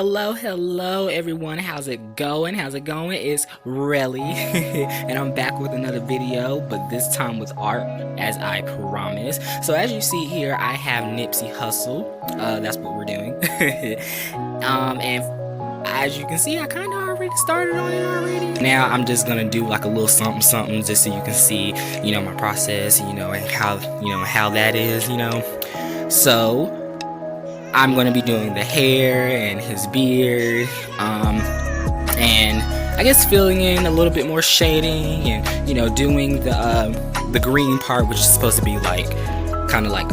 Hello everyone, how's it going? It's Relly and I'm back with another video, but this time with art, as I promised. So as you see here, I have Nipsey Hussle. That's what we're doing. And as you can see, I kind of already started on it already. Now I'm just gonna do like a little something just so you can see, my process, and how that is, So I'm going to be doing the hair and his beard, and I guess filling in a little bit more shading and, doing the green part, which is supposed to be like, kind of like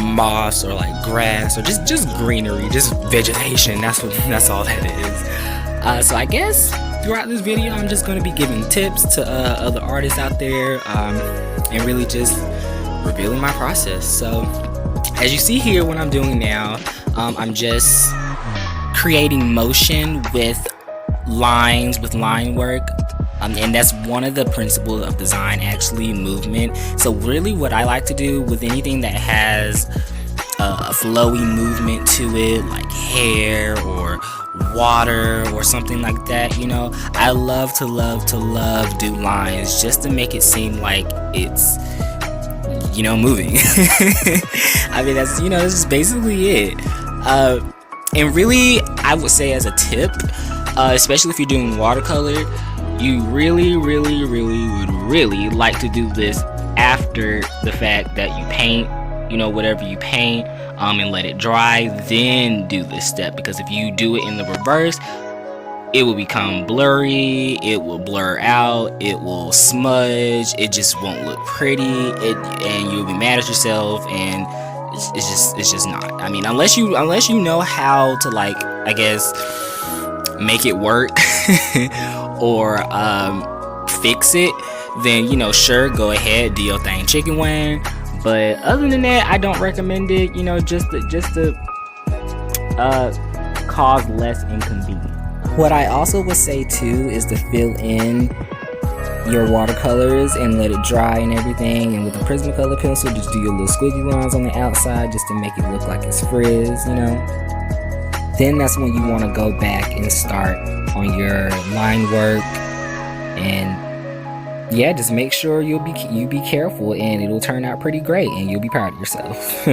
moss or like grass or just greenery, just vegetation. That's all that is. So I guess throughout this video, I'm just going to be giving tips to other artists out there, and really just revealing my process. So as you see here, what I'm doing now, I'm just creating motion with lines, with line work, and that's one of the principles of design, actually, movement. So really what I like to do with anything that has a flowy movement to it, like hair or water or something like that, I love to do lines just to make it seem like it's moving. I mean, that's just basically it. And really, I would say as a tip, especially if you're doing watercolor, you really would like to do this after the fact that you paint, whatever you paint, and let it dry, then do this step. Because if you do it in the reverse, it will become blurry, it will blur out, it will smudge, it just won't look pretty, and you'll be mad at yourself, and it's just not. I mean, unless you know how to, like, I guess, make it work or fix it, then sure, go ahead, do your thing, chicken wing. But other than that, I don't recommend it, just to cause less inconvenience. What I also would say too is to fill in your watercolors and let it dry and everything, and with a Prismacolor pencil, just do your little squiggly lines on the outside just to make it look like it's frizz, Then that's when you want to go back and start on your line work, and yeah, just make sure you be careful, and it'll turn out pretty great and you'll be proud of yourself.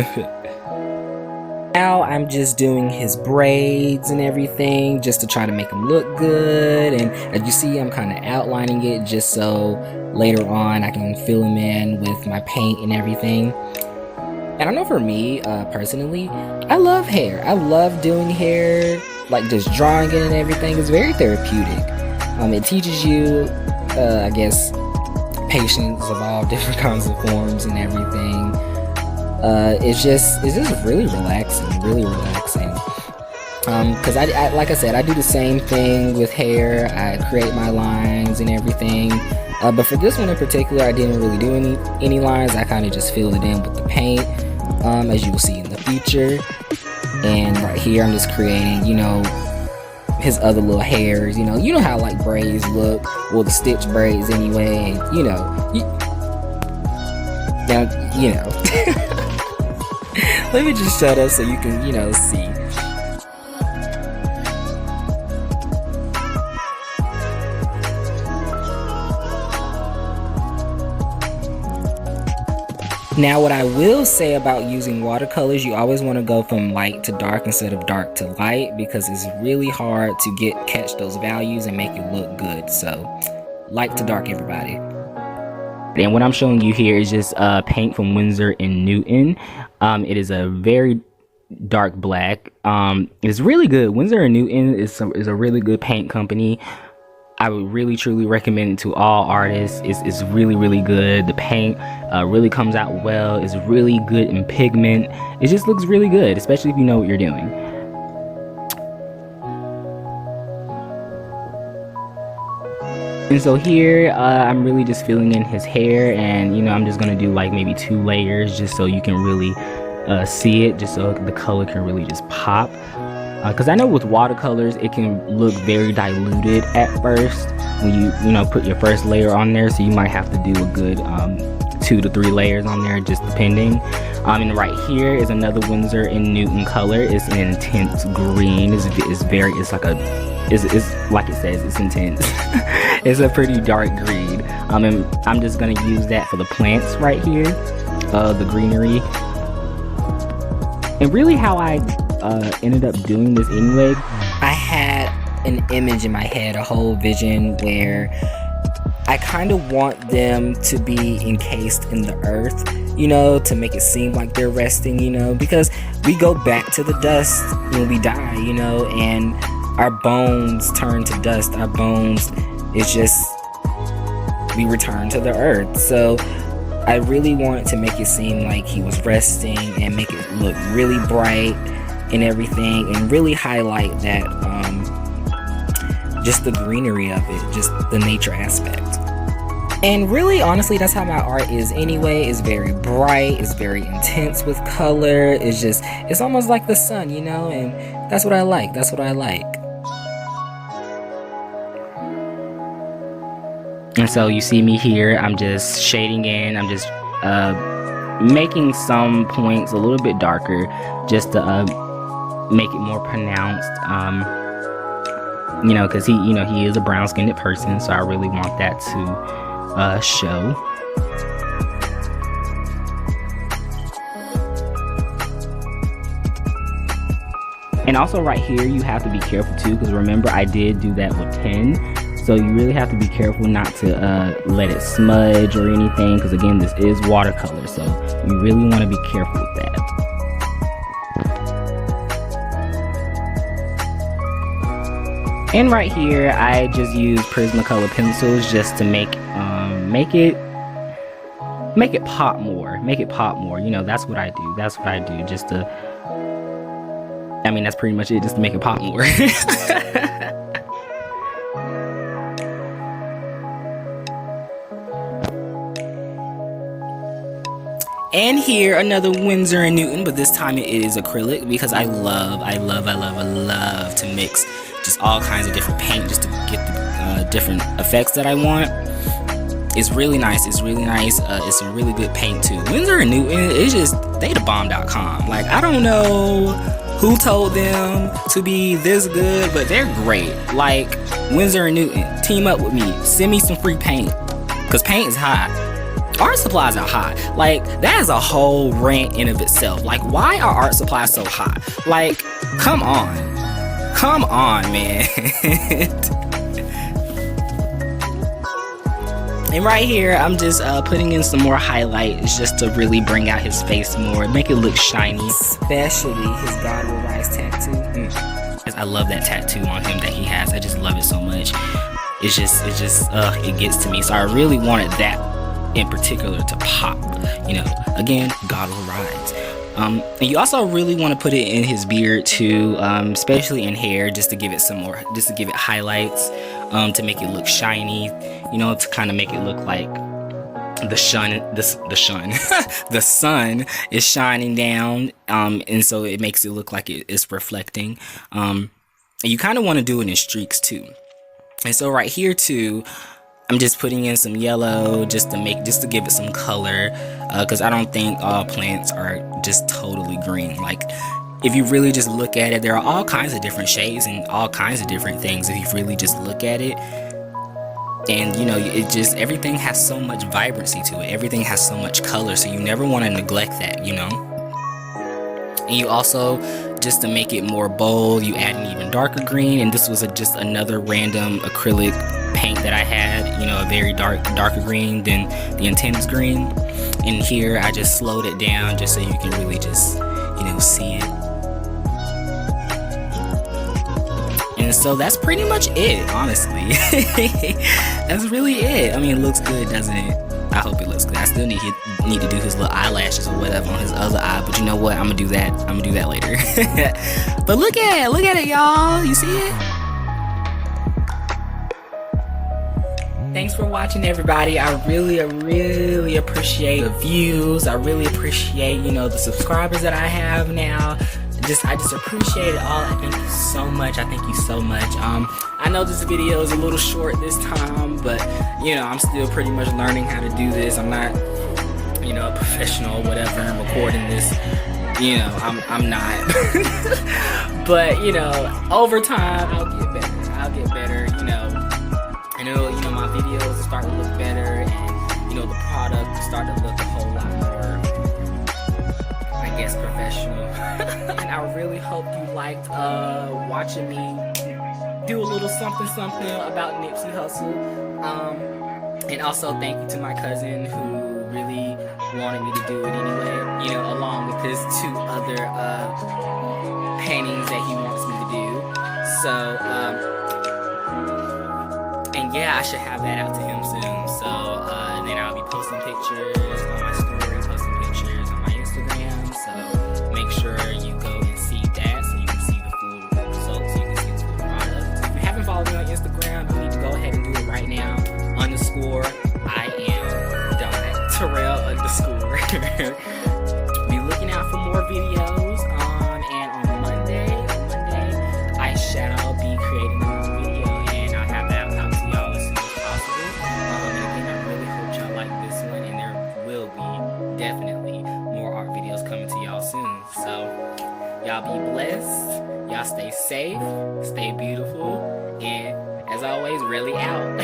Now I'm just doing his braids and everything just to try to make him look good, and as you see, I'm kind of outlining it just so later on I can fill him in with my paint and everything. And I know for me, personally, I love hair. I love doing hair, like just drawing it and everything. It's very therapeutic. It teaches you, I guess, patience of all different kinds of forms and everything. It's just really relaxing, because I like I said, I do the same thing with hair. I create my lines and everything, but for this one in particular, I didn't really do any lines. I kind of just filled it in with the paint, as you will see in the future. And right here, I'm just creating, his other little hairs. You know how like braids look, well, the stitch braids anyway. Let me just shut up so you can, see. Now, what I will say about using watercolors, you always want to go from light to dark instead of dark to light, because it's really hard to catch those values and make it look good. So, light to dark, everybody. And what I'm showing you here is just paint from Winsor & Newton. It is a very dark black. It's really good. Winsor & Newton is a really good paint company. I would really truly recommend it to all artists. It's really good. The paint really comes out well. It's really good in pigment. It just looks really good, especially if you know what you're doing. And so here, I'm really just filling in his hair, and I'm just gonna do like maybe 2 layers just so you can really see it, just so the color can really just pop. Because I know with watercolors, it can look very diluted at first when you put your first layer on there, so you might have to do a good 2 to 3 layers on there, just depending. And right here is another Winsor & Newton color. It's an intense green. It's like it says, it's intense. It's a pretty dark green. And I'm just gonna use that for the plants right here, the greenery. And really how I ended up doing this anyway, I had an image in my head, a whole vision where I kind of want them to be encased in the earth, you know, to make it seem like they're resting, you know, because we go back to the dust when we die, you know, and our bones turn to dust. Our bones, it's just, we return to the earth. So I really wanted to make it seem like he was resting and make it look really bright and everything, and really highlight that, just the greenery of it, just the nature aspect. And really, honestly, that's how my art is anyway. It's very bright, it's very intense with color. It's almost like the sun, you know, and that's what I like. That's what I like. And so you see me here, I'm just shading in, I'm just making some points a little bit darker just to make it more pronounced. You know, because he is a brown-skinned person, so I really want that to show. And also right here, you have to be careful too, because remember I did do that with pen, so you really have to be careful not to let it smudge or anything, because again, this is watercolor, so you really want to be careful with that. And right here, I just use Prismacolor pencils just to make it pop more. Make it pop more. You know, that's what I do. That's what I do. Just to, I mean, that's pretty much it. Just to make it pop more. And here, another Winsor & Newton, but this time it is acrylic, because I love to mix just all kinds of different paint just to get the different effects that I want. It's really nice. It's really nice. It's some really good paint too. Winsor & Newton is just, they thebomb.com. Like, I don't know who told them to be this good, but they're great. Like, Winsor & Newton, team up with me. Send me some free paint, because paint is hot. Art supplies are hot. Like, that is a whole rant in of itself. Like, why are art supplies so hot? Like, come on, man. And right here, I'm just putting in some more highlights just to really bring out his face more, make it look shiny. Especially his God Will Rise tattoo. I love that tattoo on him that he has. I just love it so much. It gets to me. So I really wanted that in particular to pop, you know. Again, God Will Rise. And you also really want to put it in his beard too, especially in hair, just to give it some more, just to give it highlights, to make it look shiny, you know, to kind of make it look like the sun is shining down, and so it makes it look like it's reflecting. And you kind of want to do it in streaks too. And so right here too, I'm just putting in some yellow just to give it some color, because I don't think all plants are just totally green. Like, if you really just look at it, there are all kinds of different shades and all kinds of different things if you really just look at it. And you know, everything has so much vibrancy to it. Everything has so much color, so you never want to neglect that, you know. And you also, just to make it more bold, you add an even darker green. And this was just another random acrylic paint that I had, you know, a very darker green than the intense green. And here I just slowed it down just so you can really just, you know, see it. And so that's pretty much it, honestly. That's really it. I mean, it looks good, doesn't it? I hope it looks good. I still need to do his little eyelashes or whatever on his other eye, but you know what? I'm gonna do that later. But look at it, y'all. You see it? Thanks for watching, everybody. I really appreciate the views. I really appreciate, you know, the subscribers that I have now. I just appreciate it all. I thank you so much. I thank you so much. I know this video is a little short this time, but you know, I'm still pretty much learning how to do this. I'm not you know, a professional or whatever and recording this. You know, I'm not. But, you know, over time, I'll get better. I'll get better, you know. I know, you know, my videos will start to look better, and, you know, the product will start to look a whole lot more, I guess, professional. And I really hope you liked watching me do a little something about Nipsey Hussle. And also thank you to my cousin who really wanted me to do it anyway, you know, along with his 2 other paintings that he wants me to do. So, and yeah, I should have that out to him soon. So, then I'll be posting pictures on my story, posting pictures on my Instagram. So, make sure you go and see that so you can see the full results, so you can see the full product. If you haven't followed me on Instagram, you need to go ahead and do it right now. I am Terrell _ Be looking out for more videos. And on Monday, I shall be creating a new video, and I'll have that out to y'all as soon as possible. And again, I really hope y'all like this one, and there will be definitely more art videos coming to y'all soon. So y'all be blessed, y'all stay safe, stay beautiful, and as always, really out.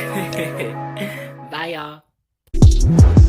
Bye, y'all.